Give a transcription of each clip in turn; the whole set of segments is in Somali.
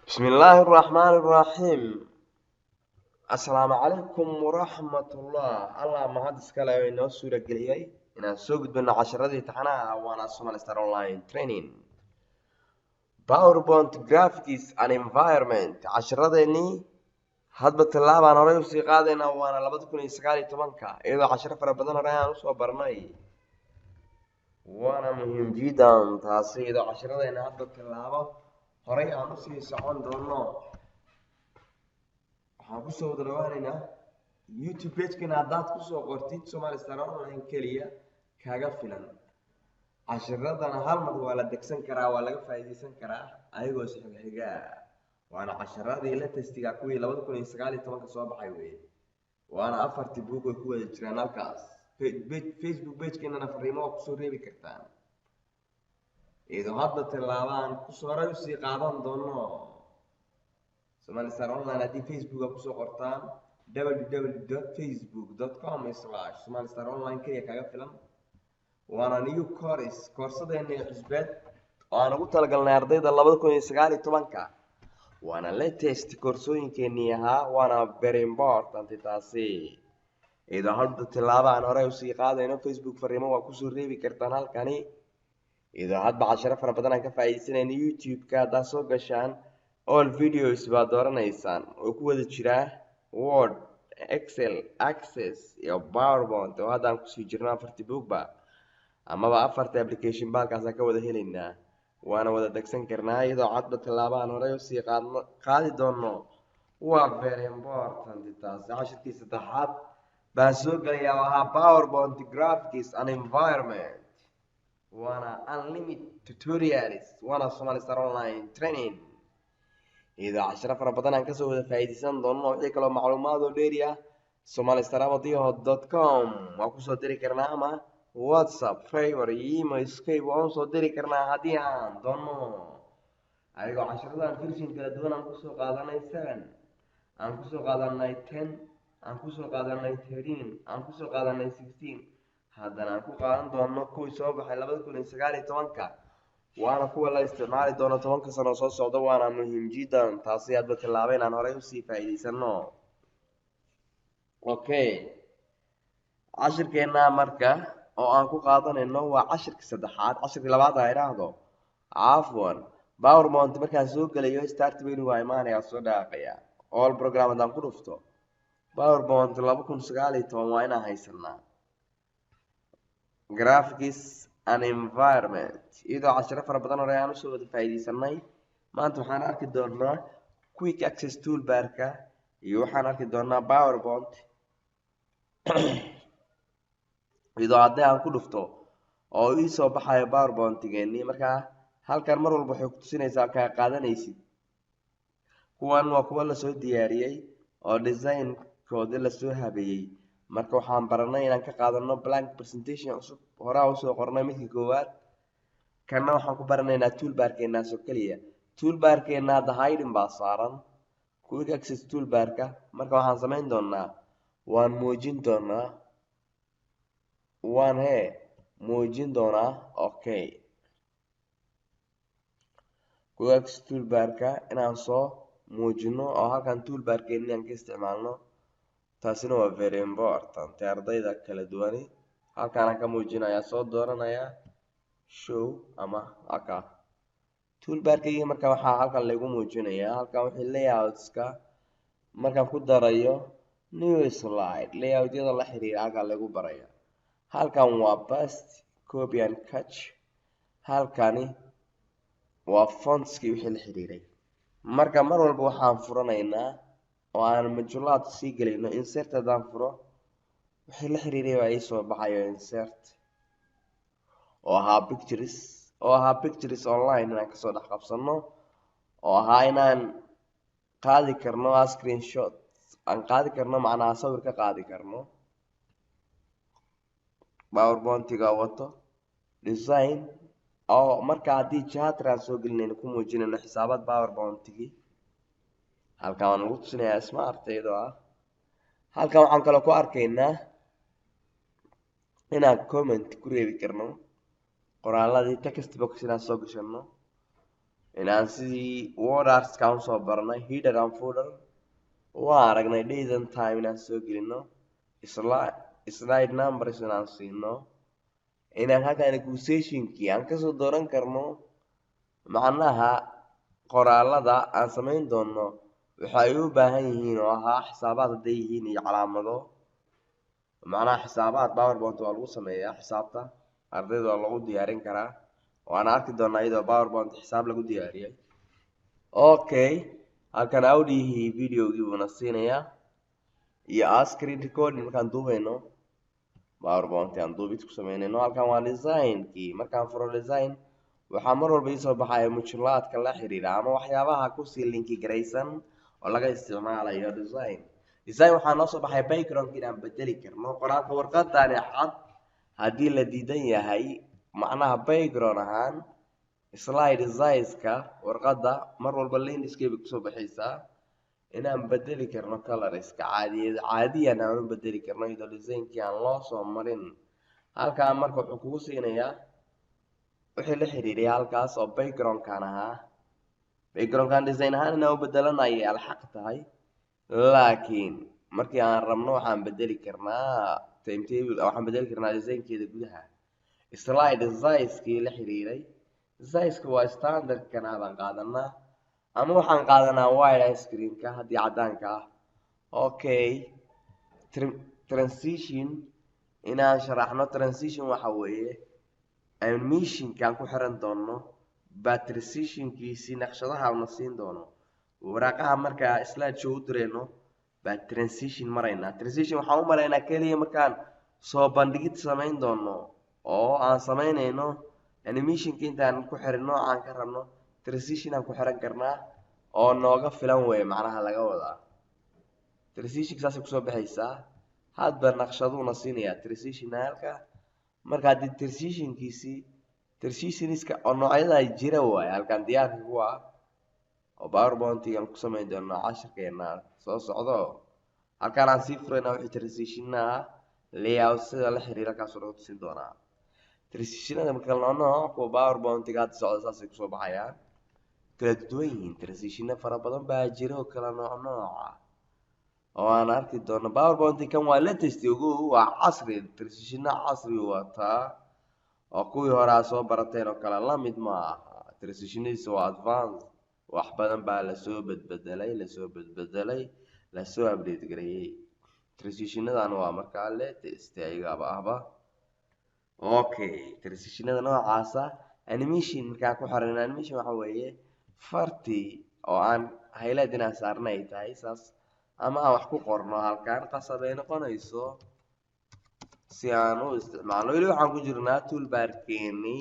بسم الله الرحمن الرحيم. السلام عليكم ورحمة الله. الله ما هذا سكلا إنه سورة قليل إن سوق بين عشرة تحنا وأنا سوما ستار أونلاين ترينين باوربوينت جرافيكس and environment عشرة إني هاد بتلعب أنا رأي وسيقادنا وأنا لبدكم يسقالي تمنكا إذا عشرة فربنا رأي أنا سو برناي وأنا مهم جدا تاسي إذا عشرة إن هاد بتلعبه هري أنا سيسعون دونه waxaan kusoo wadarawaanaynaa youtube pagekana haddaad kusoo qortid Somali Star Online keliya kaaga filan casharadana hal mar waa la degsan karaa, waa laga faa'iideysan karaa ayagoo xiga waana casharadii la testiga kuwii 2019 soo baxay weeye waana afartii buug oo ku wada jiraan halkaas facebook pagekana fariimo oo kusoo reebi kartaan iyadoo hadda tallaabaan kusoo rayo si qaadan doono Somali Star Online haddii Facebook aad kusoo qortaan www.facebook.com/Somali Star Online kaliya kaaga filan waana new course koorsadeena cusbeed oo aan ugu talagalnay ardayda 2019 waana latest koorsooyinkeenii ahaa waana very important taasi iyadoo hadda tallaabaan hore u sii qaadayno Facebook fariimo waa kusoo reebi kartaan halkani iyadoo hadba casharo fara badan aan ka faa'iideysanayno YouTube-ka haddaad soo gashaan all videos baad dooraneysaan oo ku wada jira Word, Excel, Access iyo PowerPoint oo hadda aan kusii jirno afartii buugba amaba afartii application baalkaas aan ka wada helaynaa waana wada degsan karnaa iyadoo cadba tallaabaan hore u sii qaadi doono waa very important taas cashirkii saddexaad baan soo galayaa waa PowerPoint graphics and environment waana unlimited tutorials waana Somali Star Online training إذا عشرة فربنا كسو إذا فايدين ضمنه إيه كلام معلومات وديريا somalistaravatiho.com وأكو صدري كرنا ما واتساب فايبر إيميل سكايب وأنا صدري كرنا هديان ضمنه أيوة عشرة فيرشين كلا دون أنكسو قادنا 7 أنكسو قادنا 10 أنكسو قادنا 13 أنكسو قادنا 16 هذا أنكو قادنا ضمنه كوي صوب حلبة كل إنسقالي توانكا وانا kuwa la isticmaali doono 10 sano soo socda waana muhiim jidan taasi aad bilaabeen aan hore u sii faa'iideysano okay cashirkeena marka oo aan ku qaadanayno waa cashirka saddexaad cashirka labaad ay raahdo afwan PowerPoint markaan soo galayo start menu waa imaanaya soo dhaaqaya all program aan ku dhufto PowerPoint 2019 waa inaan haysanaa graphics and environment إذا عشرة فربنا ريان وسوى الفايدة ما أنتم حنا أكيد دورنا quick access tool باركة يوحنا أكيد دورنا PowerPoint إذا عدنا عن كل فتو أو يسوى بحاجة PowerPoint تجيني مركا هل كان مرة البحوث تسيني إذا كان قاعدة نيسي كوان وكوان لسوي دياري أو design كود لسوي هبي marka waxaan baranay inaan ka qaadano blank presentation cusub hore u soo qornay midkii koowaad kana waxaan ku baranaynaa toolbarkeena soo kaliya toolbarkeena hiding baa saaran quick access toolbarka marka waxaan sameyn doonaa waan muujin doonaa okay quick access toolbarka inaan soo muujino oo halkan toolbarkeena aan ka isticmaalno taasina waa very important ardayda kala duwani halkaan ka muujinaya soo dooranaya show ama aka toolbarkayga marka waxa halkan lagu muujinaya halkan wixii layoutska markaan ku darayo new slide layoutyada la xiriira halkan lagu baraya halkan waa paste copy and cut halkani waa fontski wixii la xiriiray marka mar walba waxaan furanaynaa oo aan majulaad sii galino insert hadaan furo wixii la xiriiray waa ay soo baxayo insert oo ahaa pictures online inaan kasoo dhex qabsano oo ahaa inaan qaadi karno screenshot aan qaadi karno macnaha sawir ka qaadi karno PowerPoint-ga wato design oo marka haddii chat-raan soo gelinayno ku muujinayno xisaabaad PowerPoint-gi halkaan waan ugu tusinayaa smart iyadoo ah halkaan waxaan kale ku arkaynaa inaan comment ku reebi karno qoraaladii text box inaan soo gashano inaan sidii wordars ka soo barnay header and footer waa aragnay days and time inaan soo gelino slide numbers inaan siino inaan halkan accusationkii aan kasoo dooran karno macnaha qoraalada aan samayn doono waxa ay u baahan yihiin oo ahaa xisaabaad hadday yihiin iyo calaamado macnaha xisaabaad PowerPoint waa lagu sameeyaa xisaabta ardayda waa lagu diyaarin karaa waana arki doonaa iyadoo PowerPoint xisaab lagu diyaariyay okay halkan audiogii videogii buuna siinayaa iyo screen recording markaan duubayno PowerPoint aan duubid ku samaynayno halkan waa designkii markaan furo design waxaa mar walba isoo baxaya mujalaadka la xiriira ama waxyaabaha kusii linki garaysan oo laga isticmaalayo design waxaa noo soo baxay background inaan bedeli karno qoraalka warqadani cad haddii la diidan yahay macnaha background ahaan slide size-ka warqadda mar walba landscape kusoo baxaysaa inaan bedeli karno colorska caadiyan aan u bedeli karno iyadoo designkii aan loo soo marin halkaa marka wuxuu kugu siinayaa wixii la xiriiray halkaas oo backgroundkan ahaa backgroundkan design ahaan inaan u bedelanayay alxaq tahay laakiin markii aan rabno waxaan bedeli karnaa timetable waxaan bedeli karnaa designkeeda gudaha slide size-kii la xiriiray size-ka waa standard-kana baan qaadanaa ama waxaan qaadanaa wide screen-ka haddii cadaanka ah okay transition inaan sharaxno transition waxa weeye animation-kaan ku xiran doono baa transition-kiisii naqshadaha una siin doono waraaqaha markaa slide show u direyno baa transition maraynaa transition waxaan u maraynaa keliya markaan soo bandhigid samayn doono oo aan samaynayno animation-ka intaan ku xirin noocaan ka rabno transition aan ku xiran karnaa oo nooga filan weeye macnaha laga wadaa transition saasay kusoo baxaysaa hadba naqshaduuna siinayaa transitionalka marka haddii transitionska oo noocyada jira waaye halkan diyaarka ku ah oo PowerPoint-gaan ku samayn doono cashirkeena soo socdo halkaan aan sii furayna wixii transitionaa layout sida la xiriira kaasoo lagu tusin doonaa transitionada marka nooc kuwa PowerPoint-ga hadda socda saasay kusoo baxayaan kala duwan yihiin transitiono fara badan baa jira oo kala nooca oo aan arki doono PowerPoint kan waa latest ugu waa casri transitiono casri wataa oo kuwii hore aad soo barateen oo kale la mid ma aha transitionadiisa waa advance wax badan baa lasoo bedbedelay lasoo update gareeyay transitionadan waa markaa latest ayagaba ahba okay transitionada noocaasa animation markaan ku xiran animation waxa weeye farti oo aan highlight inaan saarna ay tahay saas ama aan wax ku qorno halkaan qasab ay noqonayso si aan u isticmaalno weli waxaan ku jirnaa toolbar-keeni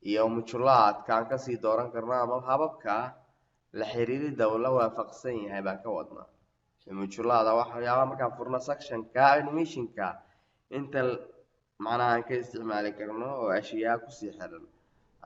iyo mujalaadkaan kasii dooran karno ama hababka la xiriirida la waafaqsan yahay baan ka wadnaa mujalaada waxyaabaha markaan furno sectionka animation-ka inta macnaha aan ka isticmaali karno oo ashyaa kusii xiran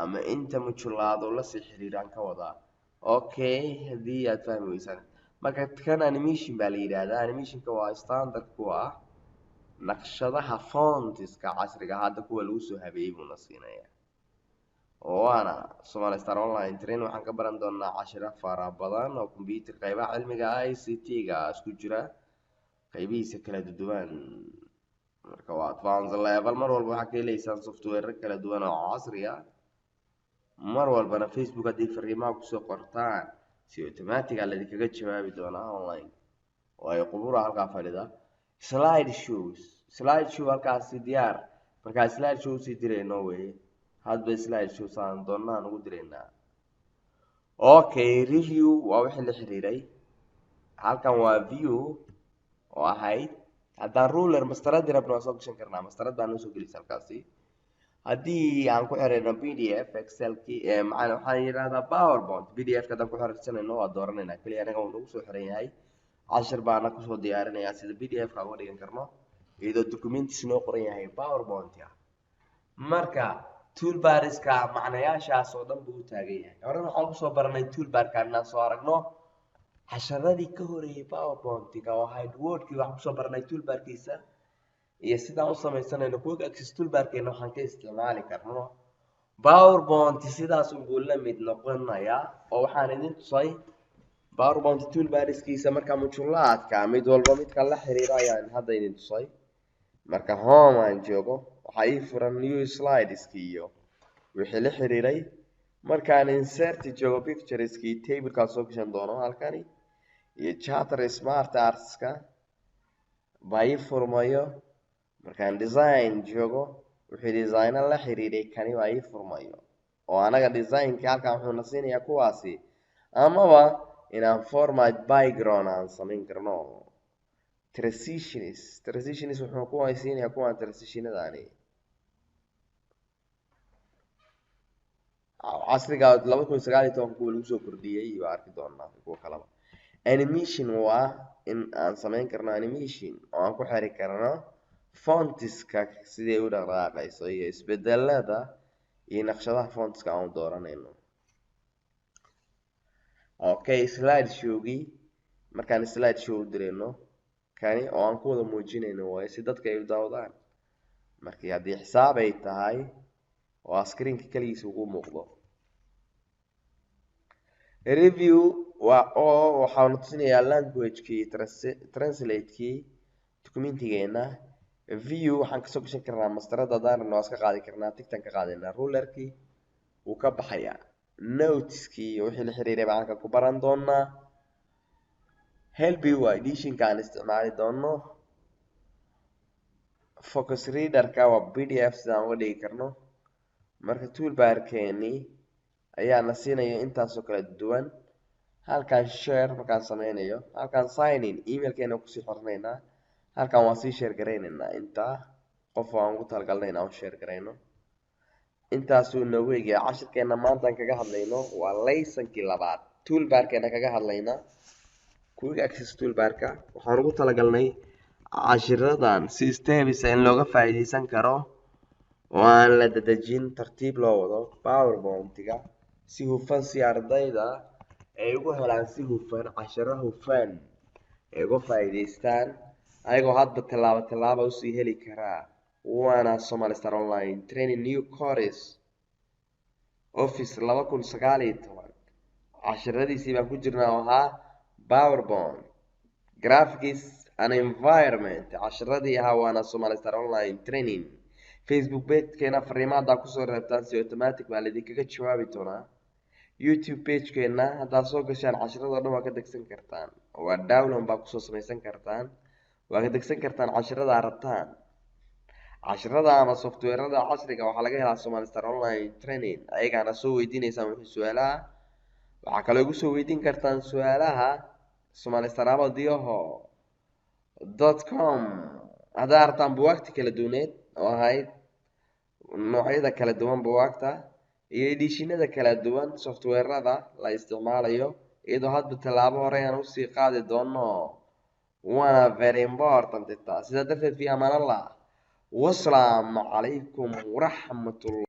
ama inta mujalaado lasii xiriiraan ka wadaa okay haddii aad fahmi weysaan marka kan animation baa la yidhaahdaa animation-ka waa standard ku ah naqshadaha fontiska casriga hadda kuwa lagu soo habeeyey buuna siinayaa waana Somali Star Online Train waxaan ka baran doonaa cashiro fara badan oo computer qaybaha cilmiga ICT-ga isku jira qaybihiisa kala duwan marka waa advanced level mar walba waxaa ka helaysaan software kala duwan oo casri ah mar walbana Facebook haddii fariimaha kusoo qortaan si automatic ah ladinkaga jawaabi doonaa online waayo qubuura halkaa fadhida slide show halkaasi diyaar markaa slide show sii dirayno weeye hadba slide show saan doonaan ugu diraynaa okay review waa wixii la xiriiray halkan waa view oo ahayd haddaan ruler mastaradi rabno waan soo gashan karnaa mastarad baan noo soo gelisa halkaasi haddii aan ku xirayno PDF Excel-kii macna waxaan yidhaahdaa PowerPoint PDF-ka haddaan ku xirsanayno waa dooranaynaa keliya anaga uu nagu soo xiran yahay cashir baana kusoo diyaarinayaa sida PDF-ka uga dhigan karno iyadoo documentiis noo qoran yahay PowerPoint-ka marka toolbar-iska macnayaashaas oo dhan buu u taagan yahay horena waxaan kusoo baranay toolbar-kan inaan soo aragno casharadii ka horeeyay PowerPoint-ka oo ahayd Word-kii waxaan kusoo baranay toolbar-kiisa iyo sidaan u samaysanayno quick access toolbar-keena waxaan ka isticmaali karno PowerPoint sidaas uu la mid noqonayaa oo waxaan idin tusay PowerPoint toolbarskiisa marka mujulaadka mid walba midka la xiriiro ayaan hadda idin tusay marka home aan joogo waxa ii furan new slideski iyo wixii la xiriiray markaan insert joogo pictureski tableka soo gashan doono halkani iyo charter smart artska bay furmayo markaan design joogo wixii design la xiriiray kani waa ii furmayo oo anaga designka halkan wuxuu na siinayaa kuwaasi amaba inaan format background aan samayn karno transitions wuxuu ku haysiinayaa kuwan transitionadani casriga 2019 kuwa lagu soo kordhiyay waa arki doonaa kuwa kalaba animation waa in aan samayn karno animation oo aan ku xiri karno fontiska sidee u dhaqaaqayso iyo isbedelada iyo naqshadaha fontiska aan dooranayno okay slide showgi markaan slide show direyno kani oo aan ku wada muujinayno waa si dadka ay u daawadaan markii haddii xisaab ay tahay oo screenka kaligiisa ugu muuqdo review waa oo waxaan tusinayaa language-kii translate-kii documentigeena view waxaan kasoo gashan karnaa mastarada hadaan noo iska qaadi karnaa tigtan ka qaadayna rulerkii uu ka baxayaa noteski wixii la xiriiray baan ku baran doonaa help you editionka aan isticmaali doono focus reader-ka waa pdf sidaan uga dhigi karno marka toolbarkeeni ayaa na siinaya intaasoo kala duwan halkan share markaan sameynayo halkan sign in emailkeena kusii xirnaynaa halkan waan sii share gareynaynaa inta qof aan ugu talagalnay inaan share gareyno intaasuu noogu eegaya cashirkeena maanta aan kaga hadlayno waa laysankii labaad toolbarkeena kaga hadlayna quick access toolbarka waxaan ugu talagalnay cashiradan si steps in looga faa'iideysan karo oo aan la dadajin tartiib loo wado PowerPoint-ga si hufan si ardayda ay ugu helaan si hufan casharo hufan ay uga faa'iideystaan ayagoo hadba tallaabo u sii heli karaa waana Somali Star Online Training New Course Office 2019 casharadiisii baan ku jirnaa oo ahaa PowerPoint Graphics and Environment casharadii ahaa waana Somali Star Online Training Facebook page-keena fariimaha kusoo reebtaan si automatic baa idinkaga jawaabi doonaa YouTube page-keena haddaad soo gashaan casharada dhan waa ka degsan kartaan waa download baa kusoo samaysan kartaan waa ka degsan kartaan casharada rabtaan casharada ama software-ada casriga waxaa laga helaa Somali Star Online Training ayagaana soo weydiinaysaan wixii su'aalaha waxaa kaloo igu soo weydiin kartaan su'aalaha somalistarabadiyaho.com haddaa rabtaan buugaagta kala duwaneed oo ahayd noocyada kala duwan buugaagta iyo edishinada kala duwan software-ada la isticmaalayo iyadoo hadba tallaabo hore aan usii qaadi doono waana very important sidaa darteed fi amaan allah wasalaamu calaykum waraxmatullah